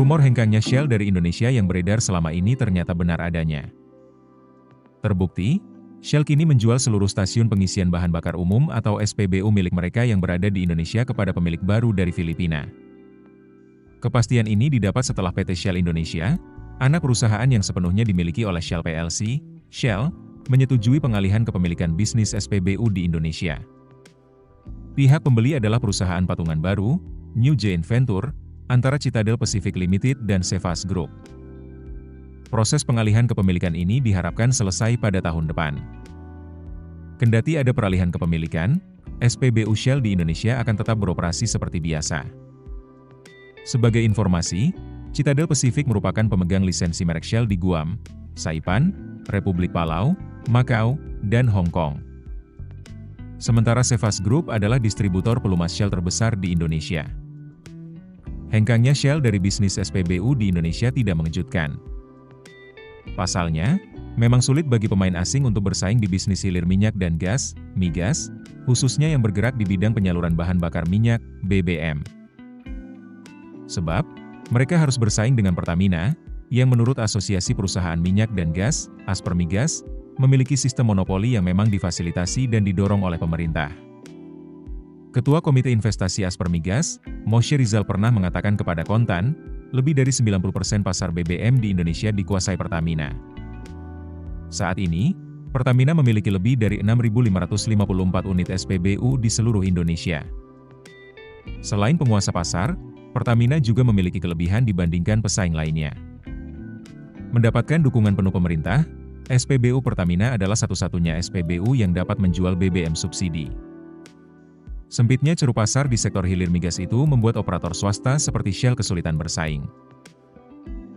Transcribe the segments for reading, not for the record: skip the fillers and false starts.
Rumor hengkangnya Shell dari Indonesia yang beredar selama ini ternyata benar adanya. Terbukti, Shell kini menjual seluruh stasiun pengisian bahan bakar umum atau SPBU milik mereka yang berada di Indonesia kepada pemilik baru dari Filipina. Kepastian ini didapat setelah PT Shell Indonesia, anak perusahaan yang sepenuhnya dimiliki oleh Shell PLC, Shell, menyetujui pengalihan kepemilikan bisnis SPBU di Indonesia. Pihak pembeli adalah perusahaan patungan baru, New Giant Venture, antara Citadel Pacific Limited dan Cefas Group. Proses pengalihan kepemilikan ini diharapkan selesai pada tahun depan. Kendati ada peralihan kepemilikan, SPBU Shell di Indonesia akan tetap beroperasi seperti biasa. Sebagai informasi, Citadel Pacific merupakan pemegang lisensi merek Shell di Guam, Saipan, Republik Palau, Makau, dan Hong Kong. Sementara Cefas Group adalah distributor pelumas Shell terbesar di Indonesia. Hengkangnya Shell dari bisnis SPBU di Indonesia tidak mengejutkan. Pasalnya, memang sulit bagi pemain asing untuk bersaing di bisnis hilir minyak dan gas, migas, khususnya yang bergerak di bidang penyaluran bahan bakar minyak, BBM. Sebab, mereka harus bersaing dengan Pertamina, yang menurut Asosiasi Perusahaan Minyak dan Gas, Aspermigas, memiliki sistem monopoli yang memang difasilitasi dan didorong oleh pemerintah. Ketua Komite Investasi Aspermigas, Moshe Rizal pernah mengatakan kepada Kontan, lebih dari 90% pasar BBM di Indonesia dikuasai Pertamina. Saat ini, Pertamina memiliki lebih dari 6.554 unit SPBU di seluruh Indonesia. Selain penguasa pasar, Pertamina juga memiliki kelebihan dibandingkan pesaing lainnya. Mendapatkan dukungan penuh pemerintah, SPBU Pertamina adalah satu-satunya SPBU yang dapat menjual BBM subsidi. Sempitnya ceruk pasar di sektor hilir migas itu membuat operator swasta seperti Shell kesulitan bersaing.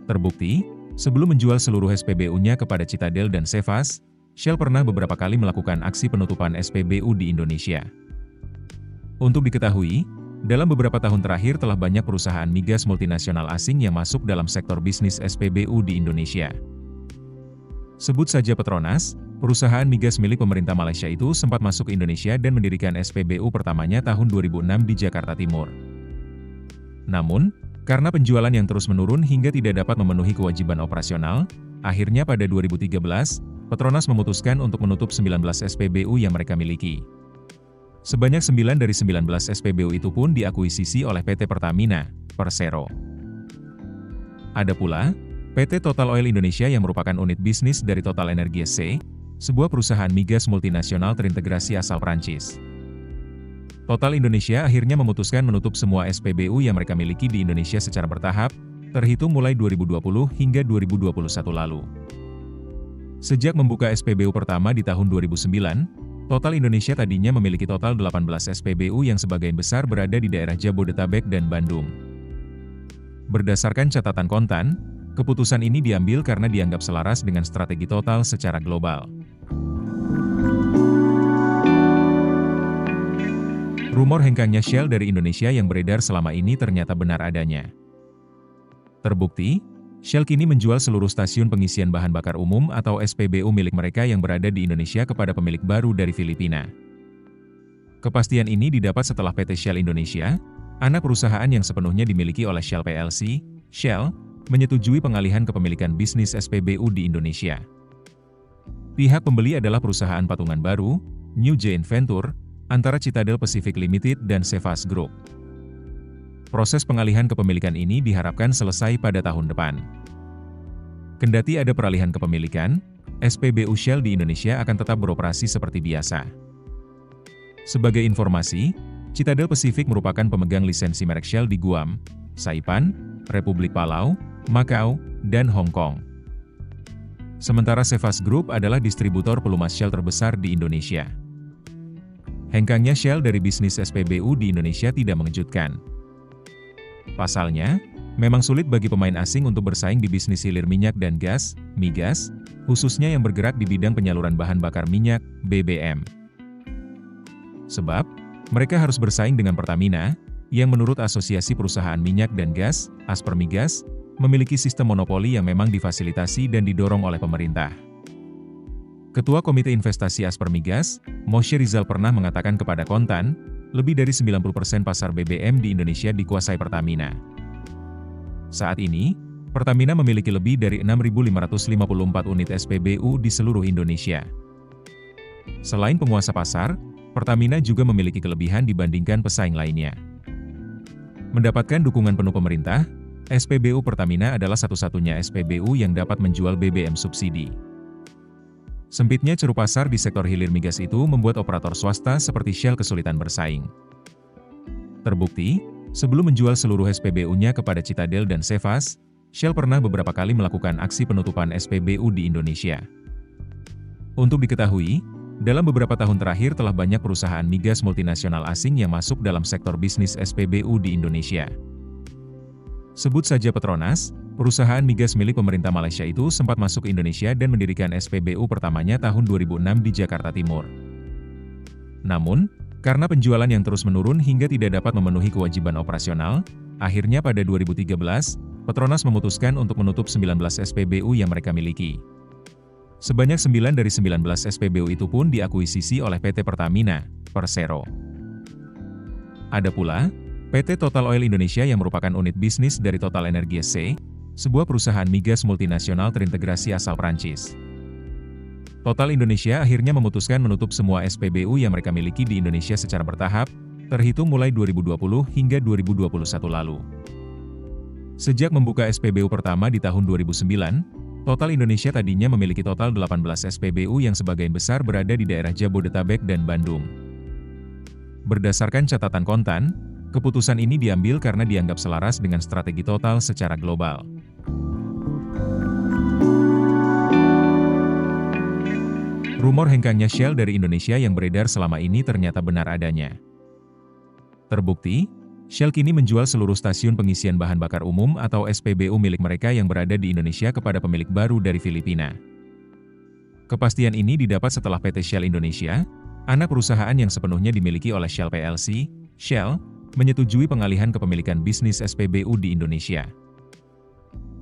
Terbukti, sebelum menjual seluruh SPBU-nya kepada Citadel dan Cefas, Shell pernah beberapa kali melakukan aksi penutupan SPBU di Indonesia. Untuk diketahui, dalam beberapa tahun terakhir telah banyak perusahaan migas multinasional asing yang masuk dalam sektor bisnis SPBU di Indonesia. Sebut saja Petronas, perusahaan migas milik pemerintah Malaysia itu sempat masuk ke Indonesia dan mendirikan SPBU pertamanya tahun 2006 di Jakarta Timur. Namun, karena penjualan yang terus menurun hingga tidak dapat memenuhi kewajiban operasional, akhirnya pada 2013, Petronas memutuskan untuk menutup 19 SPBU yang mereka miliki. Sebanyak 9 dari 19 SPBU itu pun diakuisisi oleh PT Pertamina, Persero. Ada pula, PT Total Oil Indonesia yang merupakan unit bisnis dari Total Energy SC, sebuah perusahaan migas multinasional terintegrasi asal Prancis. Total Indonesia akhirnya memutuskan menutup semua SPBU yang mereka miliki di Indonesia secara bertahap, terhitung mulai 2020 hingga 2021 lalu. Sejak membuka SPBU pertama di tahun 2009, Total Indonesia tadinya memiliki total 18 SPBU yang sebagian besar berada di daerah Jabodetabek dan Bandung. Berdasarkan catatan Kontan, keputusan ini diambil karena dianggap selaras dengan strategi Total secara global. Rumor hengkangnya Shell dari Indonesia yang beredar selama ini ternyata benar adanya. Terbukti, Shell kini menjual seluruh stasiun pengisian bahan bakar umum atau SPBU milik mereka yang berada di Indonesia kepada pemilik baru dari Filipina. Kepastian ini didapat setelah PT Shell Indonesia, anak perusahaan yang sepenuhnya dimiliki oleh Shell PLC, Shell, menyetujui pengalihan kepemilikan bisnis SPBU di Indonesia. Pihak pembeli adalah perusahaan patungan baru, New Giant Venture, antara Citadel Pacific Limited dan Cefas Group. Proses pengalihan kepemilikan ini diharapkan selesai pada tahun depan. Kendati ada peralihan kepemilikan, SPBU Shell di Indonesia akan tetap beroperasi seperti biasa. Sebagai informasi, Citadel Pacific merupakan pemegang lisensi merek Shell di Guam, Saipan, Republik Palau, Makau, dan Hong Kong. Sementara Cefas Group adalah distributor pelumas Shell terbesar di Indonesia. Hengkangnya Shell dari bisnis SPBU di Indonesia tidak mengejutkan. Pasalnya, memang sulit bagi pemain asing untuk bersaing di bisnis hilir minyak dan gas, migas, khususnya yang bergerak di bidang penyaluran bahan bakar minyak, BBM. Sebab, mereka harus bersaing dengan Pertamina, yang menurut Asosiasi Perusahaan Minyak dan Gas, Aspermigas, memiliki sistem monopoli yang memang difasilitasi dan didorong oleh pemerintah. Ketua Komite Investasi Aspermigas, Moshe Rizal pernah mengatakan kepada Kontan, lebih dari 90% pasar BBM di Indonesia dikuasai Pertamina. Saat ini, Pertamina memiliki lebih dari 6.554 unit SPBU di seluruh Indonesia. Selain penguasa pasar, Pertamina juga memiliki kelebihan dibandingkan pesaing lainnya. Mendapatkan dukungan penuh pemerintah, SPBU Pertamina adalah satu-satunya SPBU yang dapat menjual BBM subsidi. Sempitnya ceruk pasar di sektor hilir migas itu membuat operator swasta seperti Shell kesulitan bersaing. Terbukti, sebelum menjual seluruh SPBU-nya kepada Citadel dan Sevas, Shell pernah beberapa kali melakukan aksi penutupan SPBU di Indonesia. Untuk diketahui, dalam beberapa tahun terakhir telah banyak perusahaan migas multinasional asing yang masuk dalam sektor bisnis SPBU di Indonesia. Sebut saja Petronas, perusahaan migas milik pemerintah Malaysia itu sempat masuk ke Indonesia dan mendirikan SPBU pertamanya tahun 2006 di Jakarta Timur. Namun, karena penjualan yang terus menurun hingga tidak dapat memenuhi kewajiban operasional, akhirnya pada 2013, Petronas memutuskan untuk menutup 19 SPBU yang mereka miliki. Sebanyak 9 dari 19 SPBU itu pun diakuisisi oleh PT Pertamina, Persero. Ada pula, PT Total Oil Indonesia yang merupakan unit bisnis dari Total Energy SC, sebuah perusahaan migas multinasional terintegrasi asal Prancis. Total Indonesia akhirnya memutuskan menutup semua SPBU yang mereka miliki di Indonesia secara bertahap, terhitung mulai 2020 hingga 2021 lalu. Sejak membuka SPBU pertama di tahun 2009, Total Indonesia tadinya memiliki total 18 SPBU yang sebagian besar berada di daerah Jabodetabek dan Bandung. Berdasarkan catatan Kontan, keputusan ini diambil karena dianggap selaras dengan strategi Total secara global. Rumor hengkangnya Shell dari Indonesia yang beredar selama ini ternyata benar adanya. Terbukti, Shell kini menjual seluruh stasiun pengisian bahan bakar umum atau SPBU milik mereka yang berada di Indonesia kepada pemilik baru dari Filipina. Kepastian ini didapat setelah PT Shell Indonesia, anak perusahaan yang sepenuhnya dimiliki oleh Shell PLC, Shell, menyetujui pengalihan kepemilikan bisnis SPBU di Indonesia.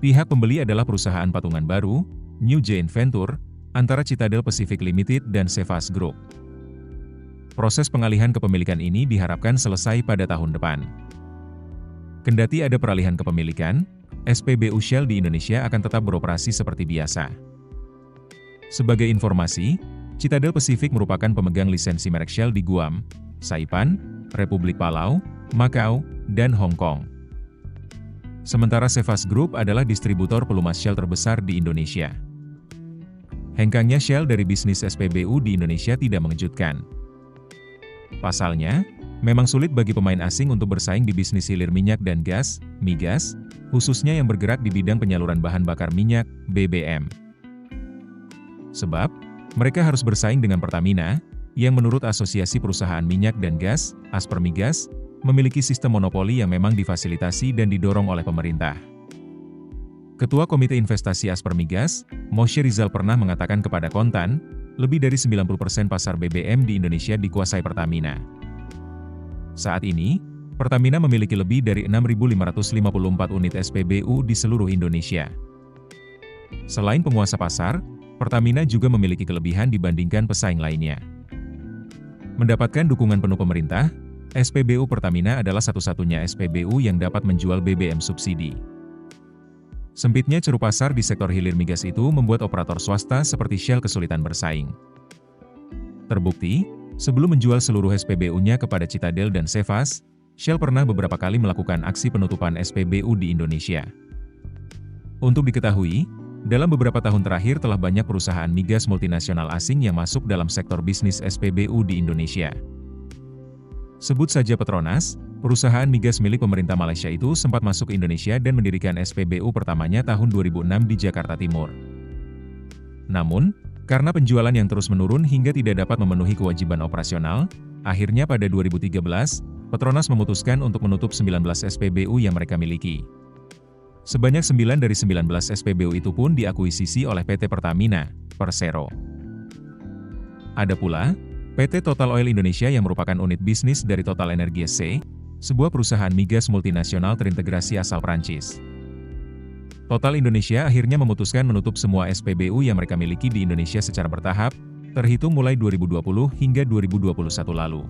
Pihak pembeli adalah perusahaan patungan baru, New Giant Venture, antara Citadel Pacific Limited dan Sevas Group. Proses pengalihan kepemilikan ini diharapkan selesai pada tahun depan. Kendati ada peralihan kepemilikan, SPBU Shell di Indonesia akan tetap beroperasi seperti biasa. Sebagai informasi, Citadel Pacific merupakan pemegang lisensi merek Shell di Guam, Saipan, Republik Palau, Makau, dan Hong Kong. Sementara Sevas Group adalah distributor pelumas Shell terbesar di Indonesia. Hengkangnya Shell dari bisnis SPBU di Indonesia tidak mengejutkan. Pasalnya, memang sulit bagi pemain asing untuk bersaing di bisnis hilir minyak dan gas, migas, khususnya yang bergerak di bidang penyaluran bahan bakar minyak, BBM. Sebab, mereka harus bersaing dengan Pertamina, yang menurut Asosiasi Perusahaan Minyak dan Gas, Aspermigas, memiliki sistem monopoli yang memang difasilitasi dan didorong oleh pemerintah. Ketua Komite Investasi Aspermigas, Moshe Rizal pernah mengatakan kepada Kontan, lebih dari 90% pasar BBM di Indonesia dikuasai Pertamina. Saat ini, Pertamina memiliki lebih dari 6.554 unit SPBU di seluruh Indonesia. Selain penguasa pasar, Pertamina juga memiliki kelebihan dibandingkan pesaing lainnya. Mendapatkan dukungan penuh pemerintah, SPBU Pertamina adalah satu-satunya SPBU yang dapat menjual BBM subsidi. Sempitnya ceruk pasar di sektor hilir migas itu membuat operator swasta seperti Shell kesulitan bersaing. Terbukti, sebelum menjual seluruh SPBU-nya kepada Citadel dan Sevas, Shell pernah beberapa kali melakukan aksi penutupan SPBU di Indonesia. Untuk diketahui, dalam beberapa tahun terakhir telah banyak perusahaan migas multinasional asing yang masuk dalam sektor bisnis SPBU di Indonesia. Sebut saja Petronas, perusahaan migas milik pemerintah Malaysia itu sempat masuk ke Indonesia dan mendirikan SPBU pertamanya tahun 2006 di Jakarta Timur. Namun, karena penjualan yang terus menurun hingga tidak dapat memenuhi kewajiban operasional, akhirnya pada 2013, Petronas memutuskan untuk menutup 19 SPBU yang mereka miliki. Sebanyak 9 dari 19 SPBU itu pun diakuisisi oleh PT Pertamina, Persero. Ada pula, PT Total Oil Indonesia yang merupakan unit bisnis dari Total Energy SC, sebuah perusahaan migas multinasional terintegrasi asal Prancis. Total Indonesia akhirnya memutuskan menutup semua SPBU yang mereka miliki di Indonesia secara bertahap, terhitung mulai 2020 hingga 2021 lalu.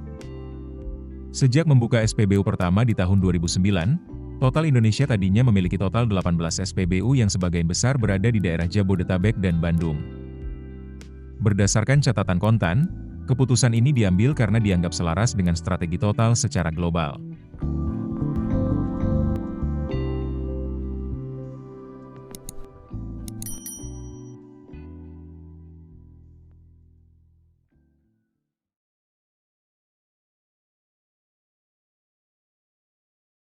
Sejak membuka SPBU pertama di tahun 2009, Total Indonesia tadinya memiliki total 18 SPBU yang sebagian besar berada di daerah Jabodetabek dan Bandung. Berdasarkan catatan Kontan, keputusan ini diambil karena dianggap selaras dengan strategi total secara global.